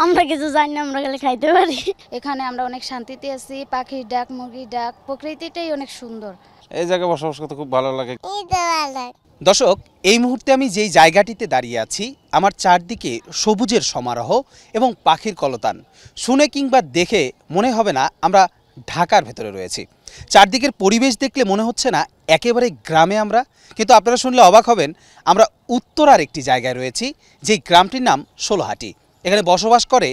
আমরা কিছু জানি না, আমরা খালি খাইতে পারি। এখানে আমরা অনেক শান্তিতে আছি, পাখির ডাক, মুরগির ডাক, প্রকৃতিটাই অনেক সুন্দর। এই জায়গায় বসবাস করতে খুব ভালো লাগে। দর্শক, এই মুহূর্তে আমি যেই জায়গাটিতে দাঁড়িয়ে আছি, আমার চারদিকে সবুজের সমারোহ এবং পাখির কলতান। শুনে কিংবা দেখে মনে হবে না আমরা ঢাকার ভেতরে রয়েছি। চারদিকের পরিবেশ দেখলে মনে হচ্ছে না একেবারে গ্রামে আমরা, কিন্তু আপনারা শুনলে অবাক হবেন, আমরা উত্তরার একটি জায়গায় রয়েছি, যেই গ্রামটির নাম ষোলোহাটি। এখানে বসবাস করে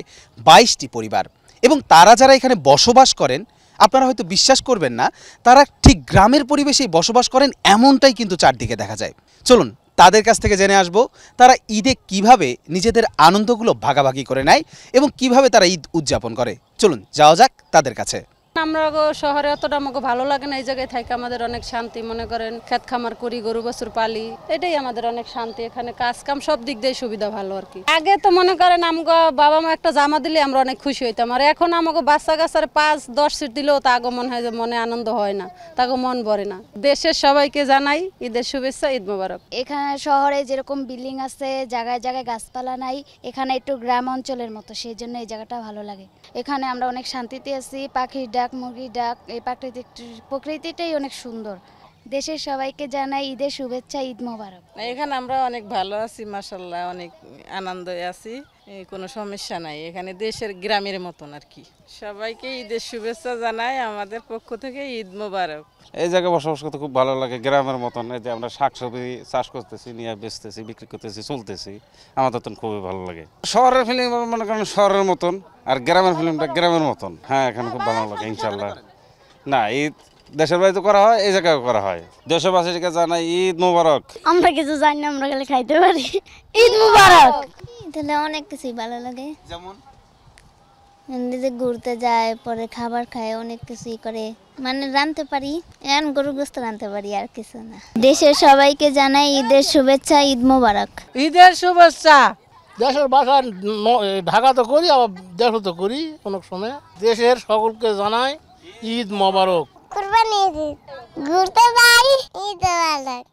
22টি পরিবার, এবং তারা যারা এখানে বসবাস করেন আপনারা হয়তো বিশ্বাস করবেন না, তারা ঠিক গ্রামের পরিবেশেই বসবাস করেন এমনটাই কিন্তু চারদিকে দেখা যায়। চলুন তাদের কাছ থেকে জেনে আসব তারা ঈদে কিভাবে নিজেদের আনন্দগুলো ভাগাভাগি করে নেয় এবং কিভাবে তারা ঈদ উদযাপন করে। চলুন যাওয়া যাক তাদের কাছে। আমরা শহরে অতটা আমাকে ভালো লাগে না, এই জায়গায় থাকে আমাদের অনেক শান্তি। মনে করেন ক্ষেত খামার করি, গরু বাছুর পালি, এটাই আমাদের অনেক শান্তি। এখানে কাজ কাম সব দিক দিয়ে সুবিধা ভালো আর কি। আগে তো মনে করেন আমাকে বাবা মা একটা জামা দিলে আমরা অনেক খুশি হইতাম, আর এখন আমাকে বাচ্চা কাচ্চার 5-10 সিট দিলেও তা আগে মনে হয় যে মনে আনন্দ হয় না, তাকে মন ভরে না। দেশের সবাইকে জানাই ঈদের শুভেচ্ছা, ঈদ মোবারক। এখানে শহরে যেরকম বিল্ডিং আছে, জায়গায় জায়গায় গাছপালা নাই, এখানে একটু গ্রাম অঞ্চলের মতো, সেই জন্য এই জায়গাটা ভালো লাগে। এখানে আমরা অনেক শান্তিতে আছি, পাখির ডাক, মুরগির ডাক, এই প্রকৃতিটাই অনেক সুন্দর। দেশের সবাইকে জানাই ঈদের শুভেচ্ছা, ঈদ মোবারক। এখানে আমরা অনেক ভালো আছি, মাশাআল্লাহ, অনেক আনন্দে আছি, কোনো সমস্যা নাই। এখানে দেশের গ্রামের মতন আর কি। সবাইকে ঈদের শুভেচ্ছা জানাই আমাদের পক্ষ থেকে, ঈদ মোবারক। এই জায়গায় বসবাস করতে খুব ভালো লাগে, গ্রামের মতন। এই যে আমরা শাকসবজি চাষ করতেছি, নিয়ে বেচতেছি, বিক্রি করতেছি, চলতেছি, আমাদের তো খুবই ভালো লাগে। শহরের ফিল্ম মনে করেন শহরের মতন, আর গ্রামের ফিল্মটা গ্রামের মতন। হ্যাঁ, এখানে খুব ভালো লাগে ইনশাল্লাহ। না, ঈদ দেশের বাড়িতে করা হয়, এই জায়গায় করা হয়। দেশবাসীকে জানাই ঈদ মোবারক। আমরা কিছু জানি না, আমরা খালি খাইতে পারি। ঈদ মোবারক। তাহলে অনেক কিছুই ভালো লাগে, যেমন নিজে ঘুরতে যায়, পরে খাবার খায়, অনেক কিছুই করে, মানে রাঁধতে পারি, এখন গরু গোস্ত রাঁধতে পারি, আর কিছু না। দেশের সবাইকে জানাই ঈদের শুভেচ্ছা, ঈদ মোবারক। ঈদের শুভেচ্ছা। দেশের বাসা ঢাকা তো করি, আবার দেশও তো করি অনেক সময়। দেশের সকলকে জানাই ঈদ মোবারক। কুরবানি ঈদ, ঘুরতে যাই, ঈদ মোবারক।